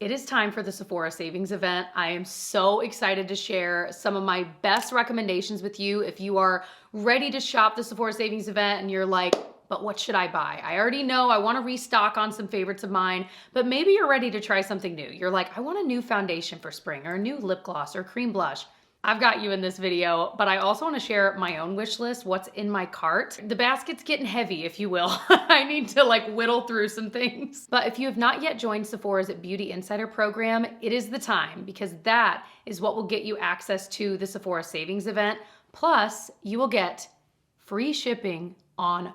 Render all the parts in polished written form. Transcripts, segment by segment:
It is time for the Sephora Savings Event. I am so excited to share some of my best recommendations with you. If you are ready to shop the Sephora Savings Event and you're like, but what should I buy? I already know I want to restock on some favorites of mine, but maybe you're ready to try something new. You're like, I want a new foundation for spring or a new lip gloss or cream blush. I've got you in this video, but I also want to share my own wish list, what's in my cart. The basket's getting heavy, if you will. I need to whittle through some things. But if you have not yet joined Sephora's Beauty Insider program, it is the time, because that is what will get you access to the Sephora Savings Event. Plus, you will get free shipping on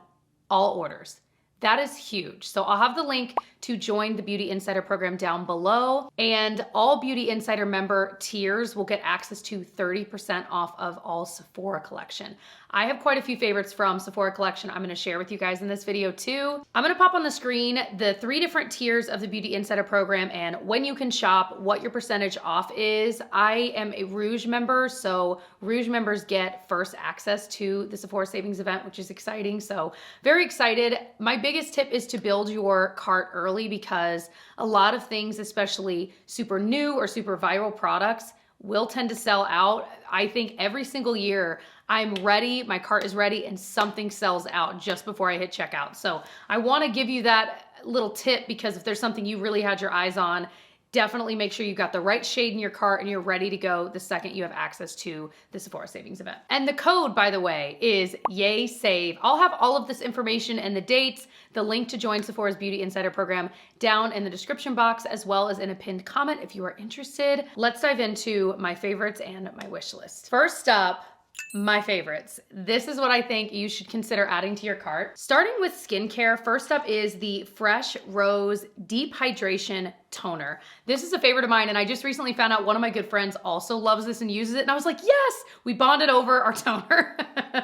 all orders. That is huge. So I'll have the link to join the Beauty Insider program down below, and all Beauty Insider member tiers will get access to 30% off of all Sephora collection. I have quite a few favorites from Sephora collection I'm gonna share with you guys in this video too. I'm gonna pop on the screen the 3 different tiers of the Beauty Insider program and when you can shop, what your percentage off is. I am a Rouge member, so Rouge members get first access to the Sephora Savings Event, which is exciting. So very excited. My biggest tip is to build your cart early, because a lot of things, especially super new or super viral products, will tend to sell out. I think every single year I'm ready, my cart is ready, and something sells out just before I hit checkout. So I wanna give you that little tip, because if there's something you really had your eyes on, definitely make sure you've got the right shade in your cart and you're ready to go the second you have access to the Sephora Savings Event. And the code, by the way, is YAYSAVE. I'll have all of this information and the dates, the link to join Sephora's Beauty Insider program down in the description box, as well as in a pinned comment if you are interested. Let's dive into my favorites and my wish list. First up, my favorites. This is what I think you should consider adding to your cart. Starting with skincare, first up is the Fresh Rose Deep Hydration Toner. This is a favorite of mine, and I just recently found out one of my good friends also loves this and uses it, and I was like, yes, we bonded over our toner.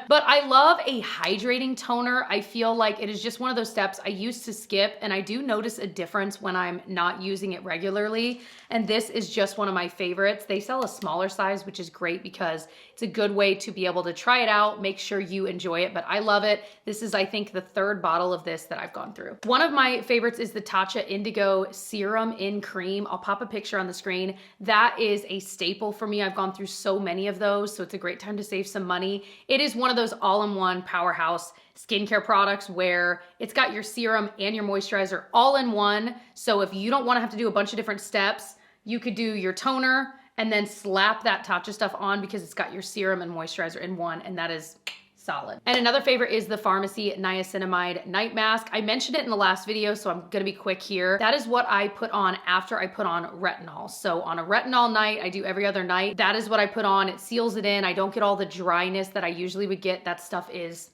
But I love a hydrating toner. I feel like it is just one of those steps I used to skip, and I do notice a difference when I'm not using it regularly, and this is just one of my favorites. They sell a smaller size, which is great because it's a good way to be able to try it out, make sure you enjoy it, but I love it. This is, I think, the 3rd bottle of this that I've gone through. One of my favorites is the Tatcha Indigo Serum in Cream. I'll pop a picture on the screen. That is a staple for me. I've gone through so many of those, so it's a great time to save some money. It is one of those all-in-one powerhouse skincare products where it's got your serum and your moisturizer all in one. So if you don't want to have to do a bunch of different steps, you could do your toner and then slap that Tatcha stuff on, because it's got your serum and moisturizer in one, and that is solid. And another favorite is the Pharmacy Niacinamide Night Mask. I mentioned it in the last video, so I'm gonna be quick here. That is what I put on after I put on retinol. So on a retinol night, I do every other night, that is what I put on. It seals it in. I don't get all the dryness that I usually would get. That stuff is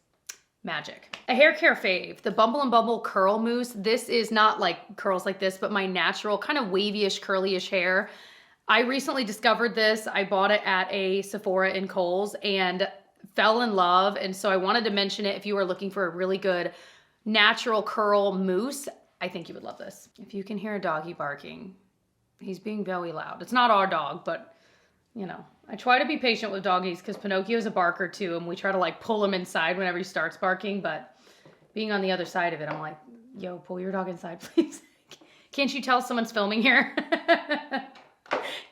magic. A hair care fave, the Bumble & Bumble Curl Mousse. This is not like curls like this, but my natural kind of wavy-ish, curly-ish hair. I recently discovered this. I bought it at a Sephora in Kohl's and fell in love. And so I wanted to mention it. If you are looking for a really good natural curl mousse, I think you would love this. If you can hear a doggy barking, he's being very loud. It's not our dog, but you know, I try to be patient with doggies because Pinocchio's a barker too, and we try to pull him inside whenever he starts barking, but being on the other side of it, I'm like, yo, pull your dog inside, please. Can't you tell someone's filming here?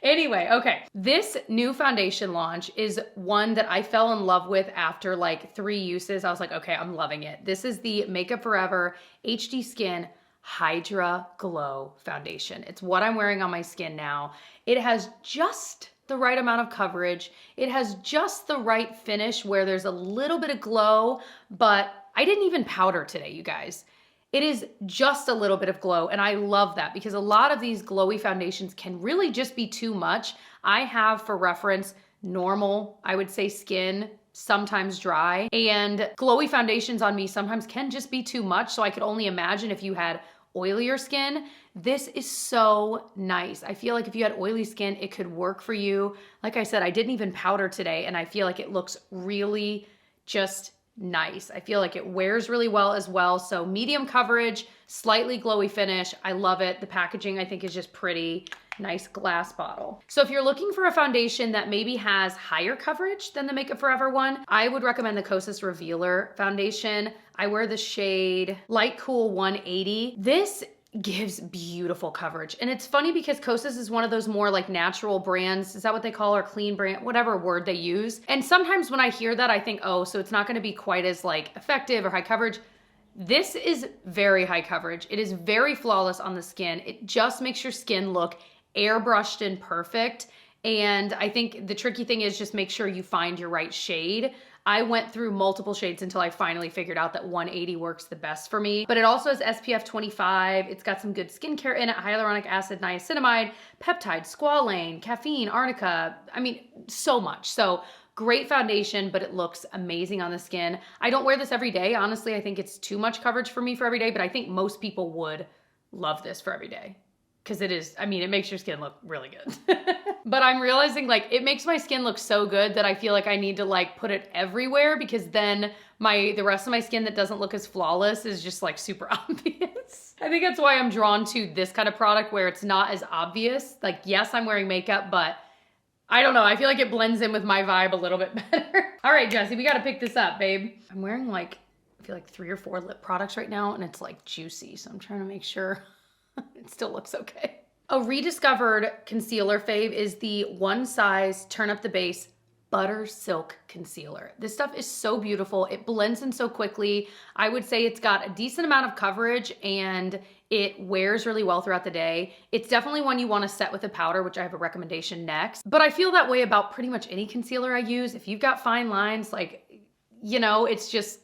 Anyway, okay. This new foundation launch is one that I fell in love with after 3 uses. I was like, okay, I'm loving it. This is the Makeup Forever HD Skin Hydra Glow Foundation. It's what I'm wearing on my skin now. It has just the right amount of coverage. It has just the right finish where there's a little bit of glow, but I didn't even powder today, you guys. It is just a little bit of glow, and I love that because a lot of these glowy foundations can really just be too much. I have, for reference, normal, I would say, skin, sometimes dry, and glowy foundations on me sometimes can just be too much, so I could only imagine if you had oilier skin. This is so nice. I feel like if you had oily skin, it could work for you. Like I said, I didn't even powder today, and I feel like it looks really just nice. I feel like it wears really well as well. So medium coverage, slightly glowy finish. I love it. The packaging I think is just pretty. Nice glass bottle. So if you're looking for a foundation that maybe has higher coverage than the Makeup Forever one, I would recommend the Kosas Revealer foundation. I wear the shade Light Cool 180. This gives beautiful coverage. And it's funny because Kosas is one of those more like natural brands. Is that what they call, or clean brand, whatever word they use. And sometimes when I hear that, I think, oh, so it's not gonna be quite as like effective or high coverage. This is very high coverage. It is very flawless on the skin. It just makes your skin look airbrushed and perfect. And I think the tricky thing is just make sure you find your right shade. I went through multiple shades until I finally figured out that 180 works the best for me. But it also has SPF 25. It's got some good skincare in it: hyaluronic acid, niacinamide, peptide, squalane, caffeine, arnica. I mean, so much. So great foundation, but it looks amazing on the skin. I don't wear this every day. Honestly, I think it's too much coverage for me for every day, but I think most people would love this for every day. Because it is, I mean, it makes your skin look really good. But I'm realizing like it makes my skin look so good that I feel like I need to like put it everywhere, because then the rest of my skin that doesn't look as flawless is just like super obvious. I think that's why I'm drawn to this kind of product where it's not as obvious. Like, yes, I'm wearing makeup, but I don't know. I feel like it blends in with my vibe a little bit better. All right, Jessie, we got to pick this up, babe. I'm wearing like, I feel like 3 or 4 lip products right now, and it's like juicy. So I'm trying to make sure it still looks okay. A rediscovered concealer fave is the One Size Turn Up the Base Butter Silk Concealer. This stuff is so beautiful. It blends in so quickly. I would say it's got a decent amount of coverage and it wears really well throughout the day. It's definitely one you want to set with a powder, which I have a recommendation next. But I feel that way about pretty much any concealer I use. If you've got fine lines, like, you know, it's just,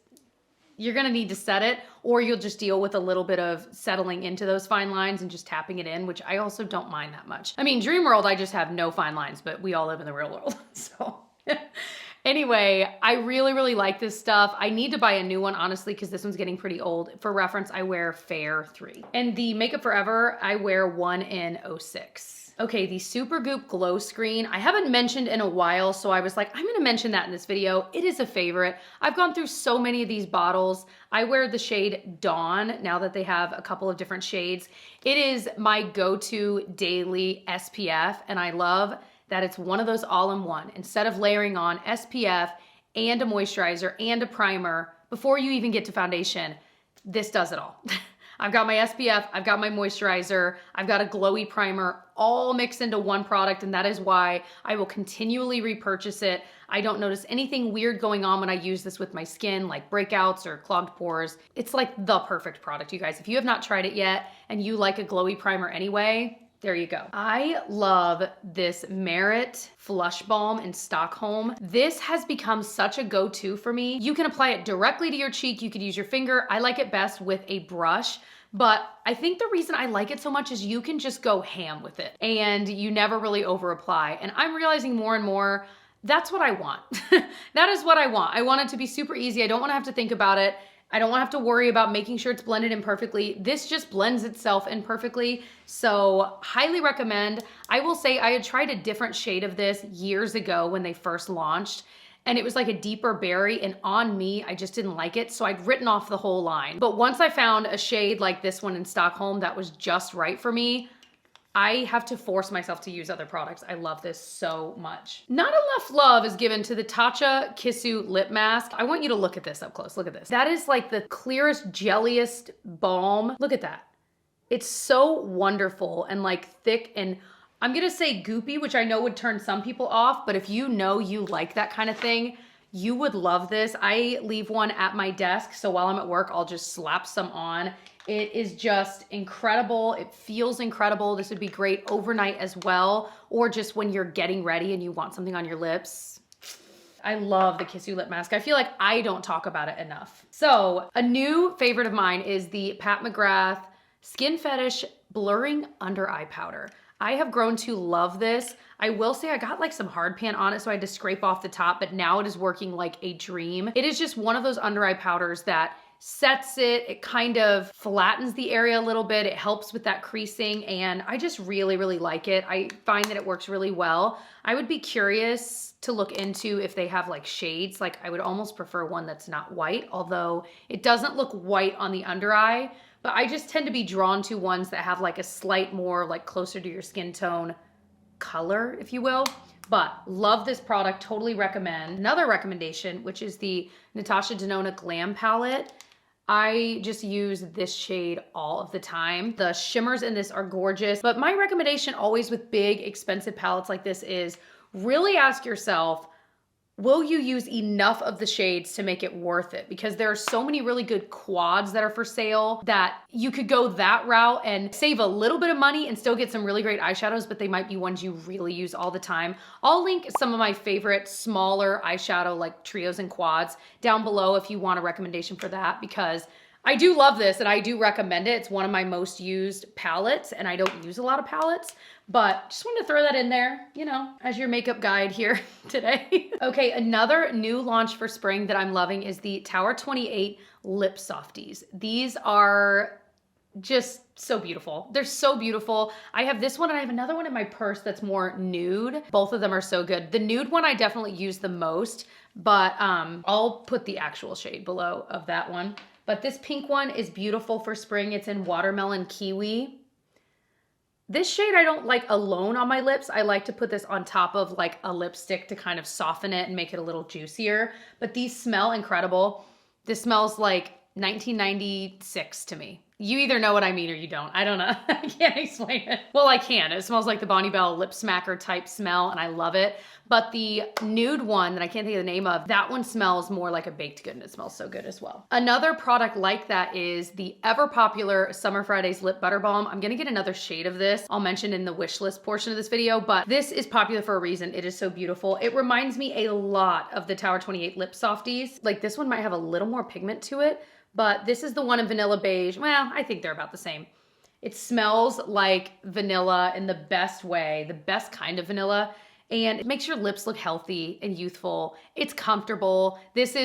you're gonna need to set it, or you'll just deal with a little bit of settling into those fine lines and just tapping it in, which I also don't mind that much. I mean, dream world, I just have no fine lines, but we all live in the real world, so. Anyway, I really, really like this stuff. I need to buy a new one, honestly, because this one's getting pretty old. For reference, I wear Fair 3. And the Makeup Forever, I wear one in 06. Okay, the Supergoop Glow Screen, I haven't mentioned in a while, so I was like, I'm gonna mention that in this video. It is a favorite. I've gone through so many of these bottles. I wear the shade Dawn now that they have a couple of different shades. It is my go-to daily SPF, and I love that it's one of those all-in-one. Instead of layering on SPF and a moisturizer and a primer before you even get to foundation, this does it all. I've got my SPF, I've got my moisturizer, I've got a glowy primer, all mixed into one product, and that is why I will continually repurchase it. I don't notice anything weird going on when I use this with my skin, like breakouts or clogged pores. It's like the perfect product, you guys. If you have not tried it yet and you like a glowy primer anyway, there you go. I love this Merit Flush Balm in Stockholm. This has become such a go-to for me. You can apply it directly to your cheek. You could use your finger. I like it best with a brush. But I think the reason I like it so much is you can just go ham with it and you never really over apply. And I'm realizing more and more that's what I want. That is what I want. I want it to be super easy. I don't want to have to think about it. I don't want to have to worry about making sure it's blended in perfectly. This just blends itself in perfectly. So highly recommend. I will say I had tried a different shade of this years ago when they first launched, and it was like a deeper berry, and on me, I just didn't like it. So I'd written off the whole line. But once I found a shade like this one in Stockholm that was just right for me, I have to force myself to use other products. I love this so much. Not enough love is given to the Tatcha Kissu Lip Mask. I want you to look at this up close. Look at this. That is like the clearest, jelliest balm. Look at that. It's so wonderful and like thick, and I'm gonna say goopy, which I know would turn some people off, but if you know you like that kind of thing, you would love this. I leave one at my desk, so while I'm at work, I'll just slap some on. It is just incredible. It feels incredible. This would be great overnight as well, or just when you're getting ready and you want something on your lips. I love the Kissu Lip Mask. I feel like I don't talk about it enough. So a new favorite of mine is the Pat McGrath Skin Fetish Blurring Under Eye Powder. I have grown to love this. I will say I got like some hard pan on it, so I had to scrape off the top, but now it is working like a dream. It is just one of those under eye powders that sets it, it kind of flattens the area a little bit, it helps with that creasing, and I just really, really like it. I find that it works really well. I would be curious to look into if they have like shades. Like I would almost prefer one that's not white, although it doesn't look white on the under eye, but I just tend to be drawn to ones that have like a slight more like closer to your skin tone color, if you will. But love this product, totally recommend. Another recommendation, which is the Natasha Denona Glam Palette. I just use this shade all of the time. The shimmers in this are gorgeous, but my recommendation always with big, expensive palettes like this is really ask yourself, will you use enough of the shades to make it worth it? Because there are so many really good quads that are for sale that you could go that route and save a little bit of money and still get some really great eyeshadows, but they might be ones you really use all the time. I'll link some of my favorite smaller eyeshadow like trios and quads down below if you want a recommendation for that, because I do love this and I do recommend it. It's one of my most used palettes and I don't use a lot of palettes, but just wanted to throw that in there, you know, as your makeup guide here today. Okay, another new launch for spring that I'm loving is the Tower 28 Lip Softies. These are just so beautiful. They're so beautiful. I have this one and I have another one in my purse that's more nude. Both of them are so good. The nude one I definitely use the most, but I'll put the actual shade below of that one. But this pink one is beautiful for spring. It's in Watermelon Kiwi. This shade I don't like alone on my lips. I like to put this on top of like a lipstick to kind of soften it and make it a little juicier. But these smell incredible. This smells like 1996 to me. You either know what I mean or you don't. I don't know. I can't explain it. Well, I can. It smells like the Bonnie Bell lip smacker type smell and I love it. But the nude one that I can't think of the name of, that one smells more like a baked good and it smells so good as well. Another product like that is the ever popular Summer Fridays Lip Butter Balm. I'm gonna get another shade of this. I'll mention in the wish list portion of this video, but this is popular for a reason. It is so beautiful. It reminds me a lot of the Tower 28 Lip Softies. Like this one might have a little more pigment to it, but this is the one in Vanilla Beige. Well, I think they're about the same. It smells like vanilla in the best way, the best kind of vanilla. And it makes your lips look healthy and youthful. It's comfortable. This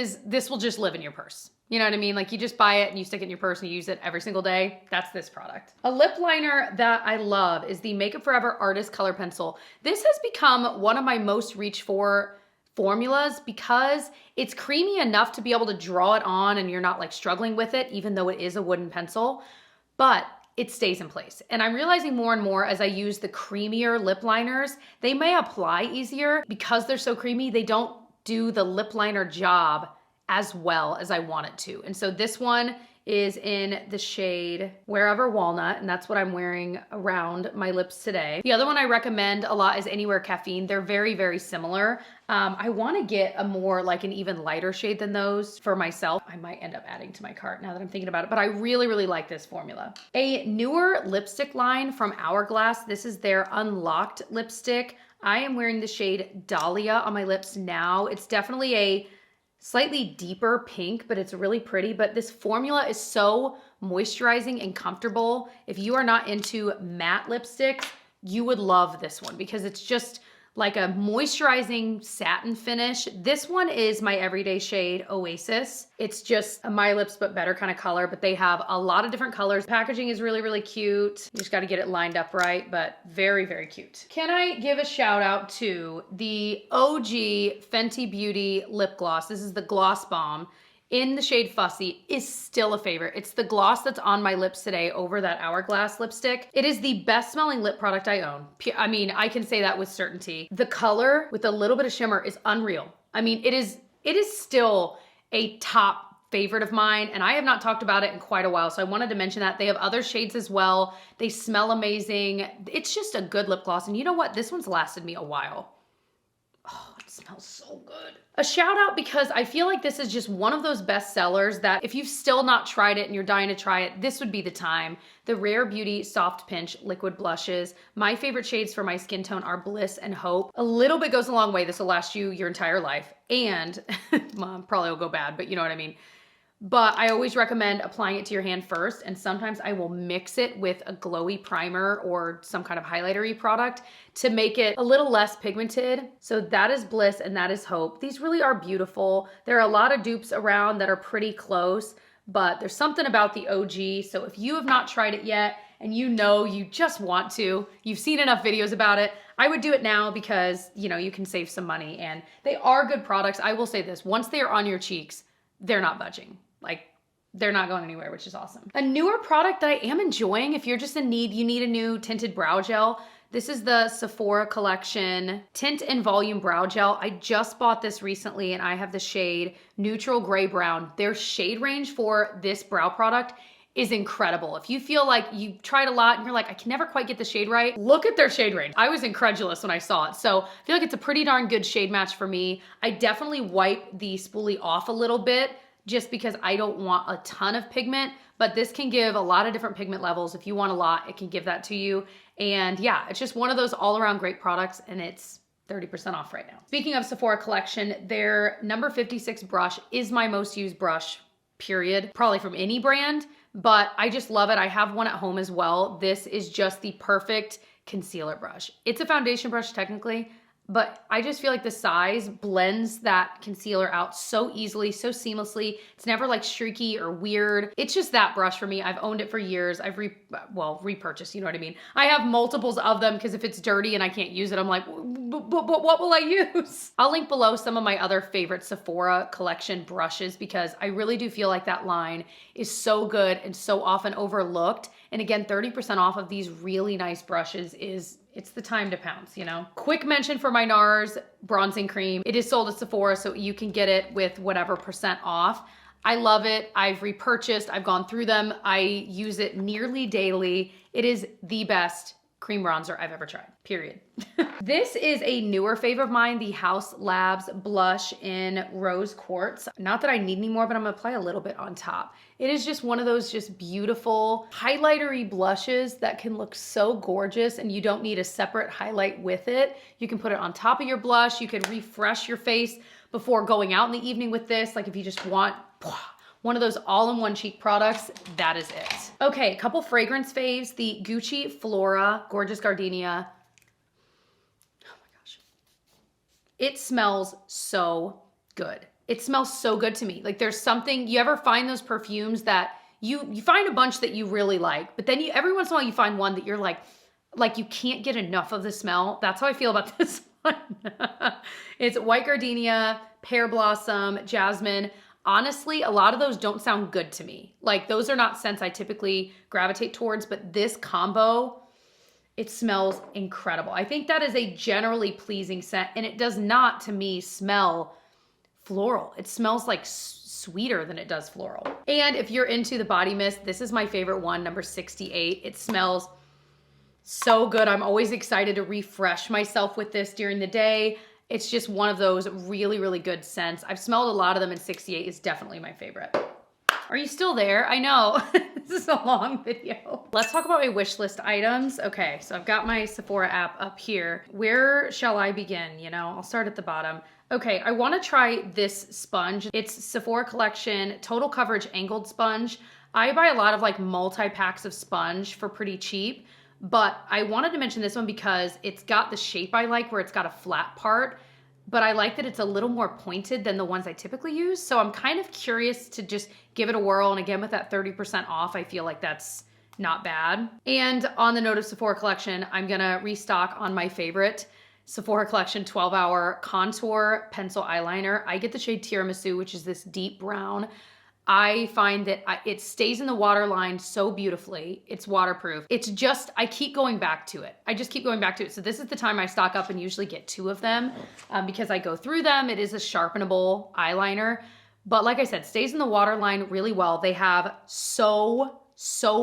will just live in your purse. You know what I mean? Like you just buy it and you stick it in your purse and you use it every single day. That's this product. A lip liner that I love is the Makeup Forever Artist Color Pencil. This has become one of my most reached for formulas because it's creamy enough to be able to draw it on and you're not like struggling with it, even though it is a wooden pencil, but it stays in place. And I'm realizing more and more as I use the creamier lip liners, they may apply easier because they're so creamy. They don't do the lip liner job as well as I want it to. And so this one is in the shade Wherever Walnut, and that's what I'm wearing around my lips today. The other one I recommend a lot is Anywhere Caffeine. They're very, very similar. I wanna get a more like an even lighter shade than those for myself. I might end up adding to my cart now that I'm thinking about it, but I really, really like this formula. A newer lipstick line from Hourglass. This is their Unlocked lipstick. I am wearing the shade Dahlia on my lips now. It's definitely a slightly deeper pink, but it's really pretty. But this formula is so moisturizing and comfortable. If you are not into matte lipsticks, you would love this one because it's just like a moisturizing satin finish. This one is my everyday shade Oasis. It's just a My Lips But Better kind of color, but they have a lot of different colors. Packaging is really, really cute. You just got to get it lined up right, but very, very cute. Can I give a shout out to the OG Fenty Beauty lip gloss? This is the Gloss Bomb in the shade Fussy. Is still a favorite. It's the gloss that's on my lips today over that Hourglass lipstick. It is the best smelling lip product I own. I mean, I can say that with certainty. The color with a little bit of shimmer is unreal. I mean, it is still a top favorite of mine, and I have not talked about it in quite a while, so I wanted to mention that. They have other shades as well. They smell amazing. It's just a good lip gloss, and you know what? This one's lasted me a while. Oh, it smells so good. A shout out because I feel like this is just one of those best sellers that if you've still not tried it and you're dying to try it, this would be the time. The Rare Beauty Soft Pinch Liquid Blushes. My favorite shades for my skin tone are Bliss and Hope. A little bit goes a long way. This will last you your entire life. And probably will go bad, but you know what I mean. But I always recommend applying it to your hand first, and sometimes I will mix it with a glowy primer or some kind of highlighter-y product to make it a little less pigmented. So that is Bliss and that is Hope. These really are beautiful. There are a lot of dupes around that are pretty close, but there's something about the OG. So if you have not tried it yet and you know you just want to, you've seen enough videos about it, I would do it now because, you know, you can save some money and they are good products. I will say this, once they are on your cheeks, they're not budging. Like, they're not going anywhere, which is awesome. A newer product that I am enjoying, if you're just in need, you need a new tinted brow gel. This is the Sephora Collection Tint and Volume Brow Gel. I just bought this recently and I have the shade Neutral Gray Brown. Their shade range for this brow product is incredible. If you feel like you've tried a lot and you're like, I can never quite get the shade right, look at their shade range. I was incredulous when I saw it. So I feel like it's a pretty darn good shade match for me. I definitely wipe the spoolie off a little bit just because I don't want a ton of pigment, but this can give a lot of different pigment levels. If you want a lot, it can give that to you. And yeah, it's just one of those all around great products and it's 30% off right now. Speaking of Sephora Collection, their number 56 brush is my most used brush, period. Probably from any brand, but I just love it. I have one at home as well. This is just the perfect concealer brush. It's a foundation brush technically, but I just feel like the size blends that concealer out so easily, so seamlessly. It's never like streaky or weird. It's just that brush for me. I've owned it for years. I've repurchased, you know what I mean? I have multiples of them because if it's dirty and I can't use it, I'm like, but what will I use? I'll link below some of my other favorite Sephora Collection brushes because I really do feel like that line is so good and so often overlooked. And again, 30% off of these really nice brushes it's the time to pounce, you know? Quick mention for my NARS bronzing cream. It is sold at Sephora, so you can get it with whatever % off. I love it. I've repurchased. I've gone through them. I use it nearly daily. It is the best cream bronzer I've ever tried, period. This is a newer fave of mine, the Haus Labs blush in Rose Quartz. Not that I need any more, but I'm gonna apply a little bit on top. It is just one of those just beautiful highlightery blushes that can look so gorgeous and you don't need a separate highlight with it. You can put it on top of your blush. You can refresh your face before going out in the evening with this. Like if you just want one of those all-in-one cheek products, that is it. Okay, a couple fragrance faves. The Gucci Flora Gorgeous Gardenia. Oh my gosh. It smells so good. It smells so good to me. Like there's something, you ever find those perfumes that you find a bunch that you really like, but then every once in a while you find one that you're like you can't get enough of the smell. That's how I feel about this one. It's White Gardenia, Pear Blossom, Jasmine. Honestly, a lot of those don't sound good to me. Like those are not scents I typically gravitate towards, but this combo, it smells incredible. I think that is a generally pleasing scent and it does not to me smell floral. It smells like sweeter than it does floral. And if you're into the body mist, this is my favorite one, number 68. It smells so good. I'm always excited to refresh myself with this during the day. It's just one of those really, really good scents. I've smelled a lot of them and 68 is definitely my favorite. Are you still there? I know, this is a long video. Let's talk about my wish list items. Okay, so I've got my Sephora app up here. Where shall I begin? You know, I'll start at the bottom. Okay, I wanna try this sponge. It's Sephora Collection Total Coverage Angled Sponge. I buy a lot of like multi-packs of sponge for pretty cheap, but I wanted to mention this one because it's got the shape I like where it's got a flat part, but I like that it's a little more pointed than the ones I typically use. So I'm kind of curious to just give it a whirl. And again, with that 30% off, I feel like that's not bad. And on the note of Sephora Collection, I'm gonna restock on my favorite Sephora Collection 12-hour contour pencil eyeliner. I get the shade Tiramisu, which is this deep brown. I find that it stays in the waterline so beautifully. It's waterproof. It's just, I keep going back to it. I just keep going back to it. So this is the time I stock up and usually get 2 of them because I go through them. It is a sharpenable eyeliner. But like I said, stays in the waterline really well. They have so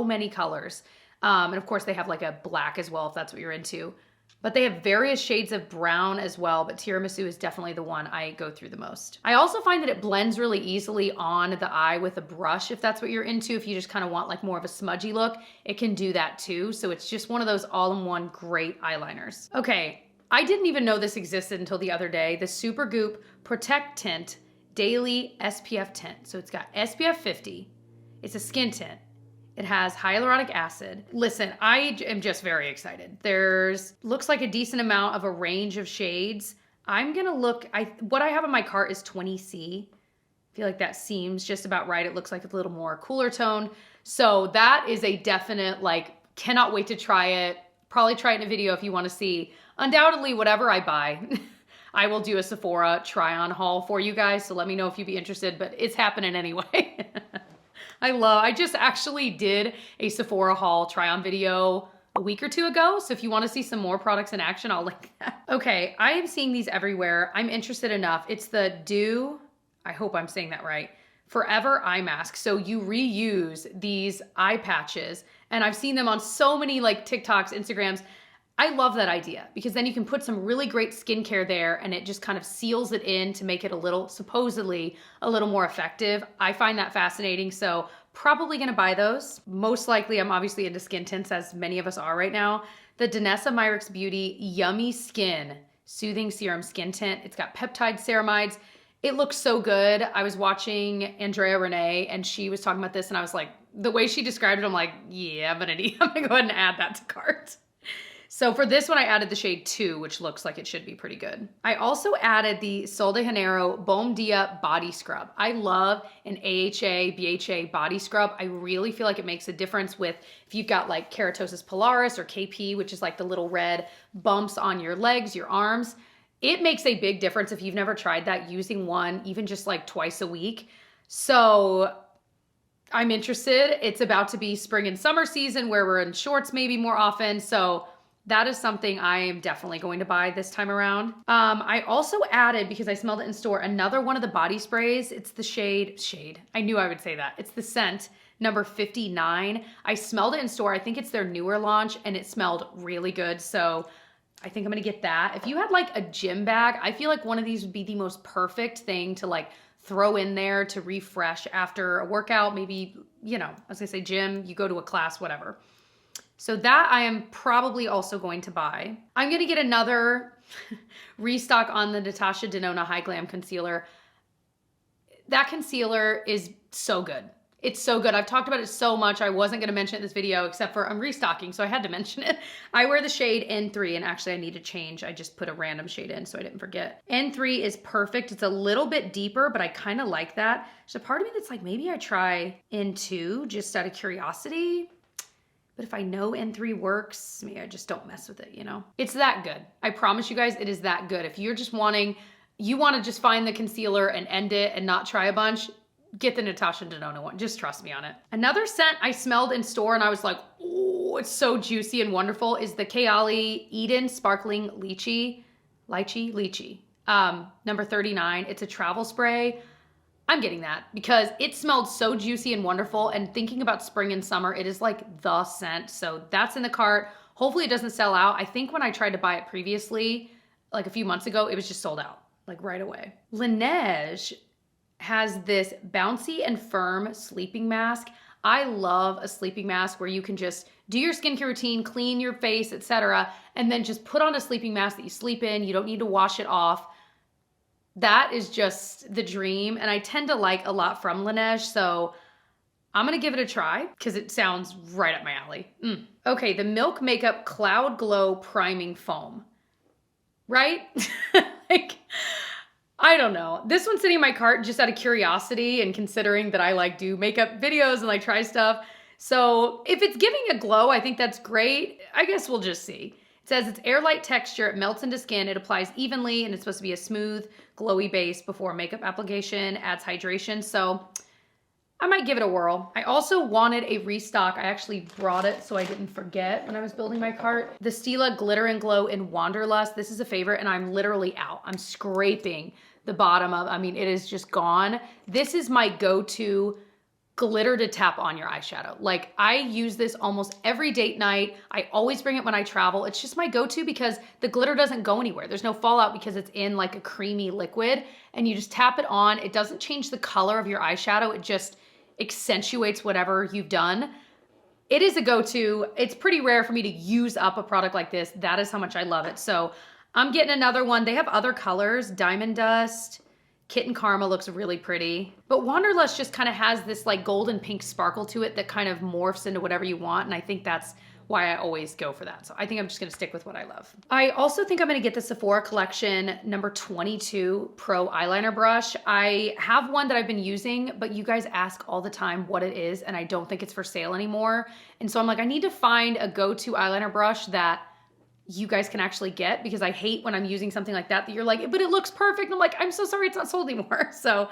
many colors. And of course they have like a black as well, if that's what you're into. But they have various shades of brown as well, but Tiramisu is definitely the one I go through the most. I also find that it blends really easily on the eye with a brush, if that's what you're into. If you just kind of want like more of a smudgy look, it can do that too. So it's just one of those all-in-one great eyeliners. Okay, I didn't even know this existed until the other day. The Supergoop Protect Tint Daily SPF Tint. So it's got SPF 50. It's a skin tint. It has hyaluronic acid. Listen, I am just very excited. Looks like a decent amount of a range of shades. I'm gonna look, what I have in my cart is 20C. I feel like that seems just about right. It looks like it's a little more cooler tone. So that is a definite, like, cannot wait to try it. Probably try it in a video if you wanna see. Undoubtedly, whatever I buy, I will do a Sephora try-on haul for you guys. So let me know if you'd be interested, but it's happening anyway. I just actually did a Sephora haul try-on video a week or two ago. So if you want to see some more products in action, I'll link that. Okay, I am seeing these everywhere. I'm interested enough. It's the I hope I'm saying that right, Forever Eye Mask. So you reuse these eye patches, and I've seen them on so many like TikToks, Instagrams. I love that idea because then you can put some really great skincare there and it just kind of seals it in to make it supposedly a little more effective. I find that fascinating. So probably gonna buy those. Most likely, I'm obviously into skin tints, as many of us are right now. The Danessa Myricks Beauty Yummy Skin Soothing Serum Skin Tint. It's got peptide ceramides. It looks so good. I was watching Andrea Renee and she was talking about this and I was like, the way she described it, I'm like, yeah, I'm gonna go ahead and add that to cart. So for this one, I added the shade 2, which looks like it should be pretty good. I also added the Sol de Janeiro Bom Dia Body Scrub. I love an AHA, BHA body scrub. I really feel like it makes a difference with if you've got like keratosis pilaris or KP, which is like the little red bumps on your legs, your arms. It makes a big difference if you've never tried that, using one even just like twice a week. So I'm interested. It's about to be spring and summer season where we're in shorts maybe more often. So that is something I am definitely going to buy this time around. I also added, because I smelled it in store, another one of the body sprays. It's the shade. I knew I would say that. It's the scent number 59. I smelled it in store. I think it's their newer launch and it smelled really good. So I think I'm gonna get that. If you had like a gym bag, I feel like one of these would be the most perfect thing to like throw in there to refresh after a workout. Maybe, you know, I was gonna say gym, you go to a class, whatever. So that I am probably also going to buy. I'm gonna get another restock on the Natasha Denona High Glam Concealer. That concealer is so good. It's so good. I've talked about it so much. I wasn't gonna mention it in this video except for I'm restocking, so I had to mention it. I wear the shade N3, and actually I need to change. I just put a random shade in so I didn't forget. N3 is perfect. It's a little bit deeper, but I kind of like that. There's a part of me that's like, maybe I try N2 just out of curiosity. But if I know N3 works, maybe I just don't mess with it, you know? It's that good. I promise you guys, it is that good. If you're just you want to just find the concealer and end it and not try a bunch, get the Natasha Denona one. Just trust me on it. Another scent I smelled in store and I was like, oh, it's so juicy and wonderful, is the Kayali Eden Sparkling Lychee. Number 39. It's a travel spray. I'm getting that because it smelled so juicy and wonderful, and thinking about spring and summer, it is like the scent. So that's in the cart. Hopefully it doesn't sell out. I think when I tried to buy it previously, like a few months ago, it was just sold out, like right away. Laneige has this bouncy and firm sleeping mask. I love a sleeping mask where you can just do your skincare routine, clean your face, etc., and then just put on a sleeping mask that you sleep in. You don't need to wash it off. That is just the dream, and I tend to like a lot from Laneige, so I'm gonna give it a try because it sounds right up my alley. Okay, the Milk Makeup Cloud Glow Priming Foam. Right? Like, I don't know. This one's sitting in my cart just out of curiosity and considering that I like do makeup videos and like try stuff. So if it's giving a glow, I think that's great. I guess we'll just see. It says it's air-light texture, it melts into skin, it applies evenly, and it's supposed to be a smooth, glowy base before makeup application, adds hydration. So I might give it a whirl. I also wanted a restock. I actually brought it so I didn't forget when I was building my cart. The Stila Glitter and Glow in Wanderlust. This is a favorite, and I'm literally out. I'm scraping the bottom of, I mean, it is just gone. This is my go-to glitter to tap on your eyeshadow. Like, I use this almost every date night. I always bring it when I travel. It's just my go-to because the glitter doesn't go anywhere. There's no fallout because it's in like a creamy liquid, and you just tap it on. It doesn't change the color of your eyeshadow. It just accentuates whatever you've done. It is a go-to. It's pretty rare for me to use up a product like this. That is how much I love it. So I'm getting another one. They have other colors. Diamond Dust, Kitten Karma looks really pretty. But Wanderlust just kind of has this like golden pink sparkle to it that kind of morphs into whatever you want. And I think that's why I always go for that. So I think I'm just gonna stick with what I love. I also think I'm gonna get the Sephora Collection number 22 Pro Eyeliner Brush. I have one that I've been using, but you guys ask all the time what it is, and I don't think it's for sale anymore. And so I'm like, I need to find a go-to eyeliner brush that you guys can actually get, because I hate when I'm using something like that you're like, but it looks perfect. And I'm like, I'm so sorry it's not sold anymore. So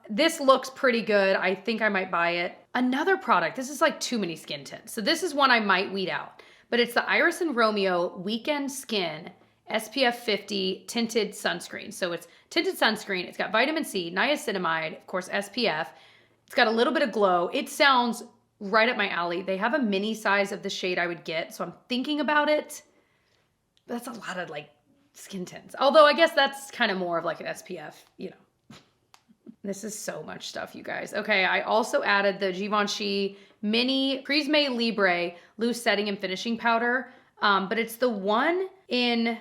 This looks pretty good. I think I might buy it. Another product, this is like too many skin tints. So this is one I might weed out, but it's the Iris and Romeo Weekend Skin SPF 50 tinted sunscreen. So it's tinted sunscreen. It's got vitamin C, niacinamide, of course, SPF. It's got a little bit of glow. It sounds right up my alley. They have a mini size of the shade I would get, so I'm thinking about it. But that's a lot of like skin tints. Although I guess that's kind of more of like an SPF, you know. This is so much stuff, you guys. Okay, I also added the Givenchy Mini Prisme Libre Loose Setting and Finishing Powder. But it's the one in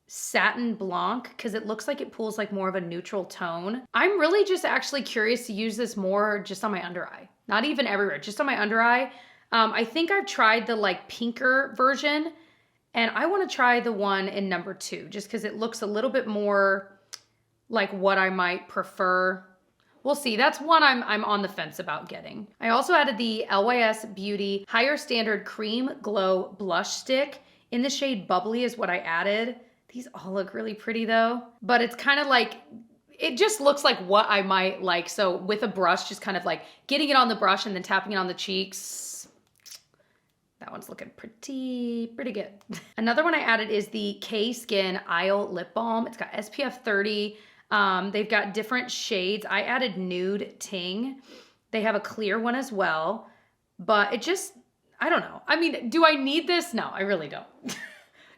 Satin Blanc because it looks like it pulls like more of a neutral tone. I'm really just actually curious to use this more just on my under eye. Not even everywhere, just on my under eye. I think I've tried the like pinker version and I want to try the one in number 2 just because it looks a little bit more like what I might prefer. We'll see. That's one I'm on the fence about getting. I also added the LYS Beauty Higher Standard Cream Glow Blush Stick in the shade Bubbly is what I added. These all look really pretty though, but it's kind of like, it just looks like what I might like. So with a brush, just kind of like getting it on the brush and then tapping it on the cheeks. That one's looking pretty good. Another one I added is the K-Skin Isle Lip Balm. It's got SPF 30. They've got different shades. I added Nude Ting. They have a clear one as well, but it just, I don't know. I mean, do I need this? No, I really don't.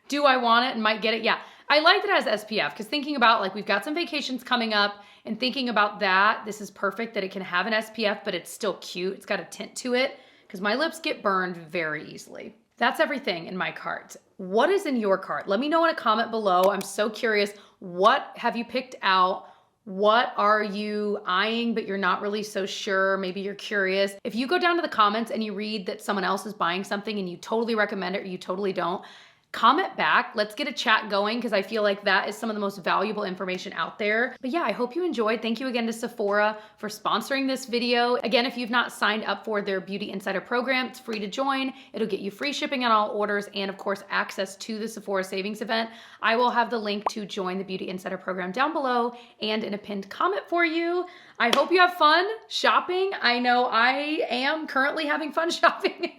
Do I want it and might get it? Yeah. I like that it has SPF because thinking about like we've got some vacations coming up and thinking about that, this is perfect that it can have an SPF, but it's still cute. It's got a tint to it because my lips get burned very easily. That's everything in my cart. What is in your cart? Let me know in a comment below. I'm so curious. What have you picked out? What are you eyeing, but you're not really so sure? Maybe you're curious. If you go down to the comments and you read that someone else is buying something and you totally recommend it or you totally don't, comment back. Let's get a chat going because I feel like that is some of the most valuable information out there. But yeah, I hope you enjoyed. Thank you again to Sephora for sponsoring this video. Again, if you've not signed up for their Beauty Insider program, it's free to join. It'll get you free shipping on all orders and of course access to the Sephora Savings Event. I will have the link to join the Beauty Insider program down below and in a pinned comment for you. I hope you have fun shopping. I know I am currently having fun shopping.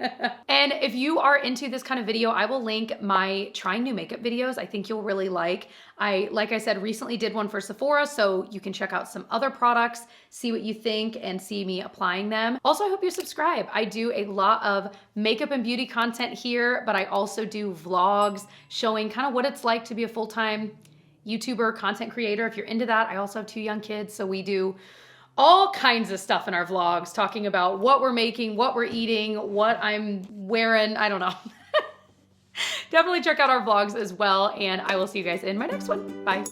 And if you are into this kind of video, I will link my trying new makeup videos. I think you'll really like. Like I said, recently did one for Sephora, so you can check out some other products, see what you think, and see me applying them. Also, I hope you subscribe. I do a lot of makeup and beauty content here, but I also do vlogs showing kind of what it's like to be a full-time YouTuber, content creator. If you're into that, I also have 2 young kids, so we do all kinds of stuff in our vlogs, talking about what we're making, what we're eating, what I'm wearing, I don't know. Definitely check out our vlogs as well, and I will see you guys in my next one. Bye.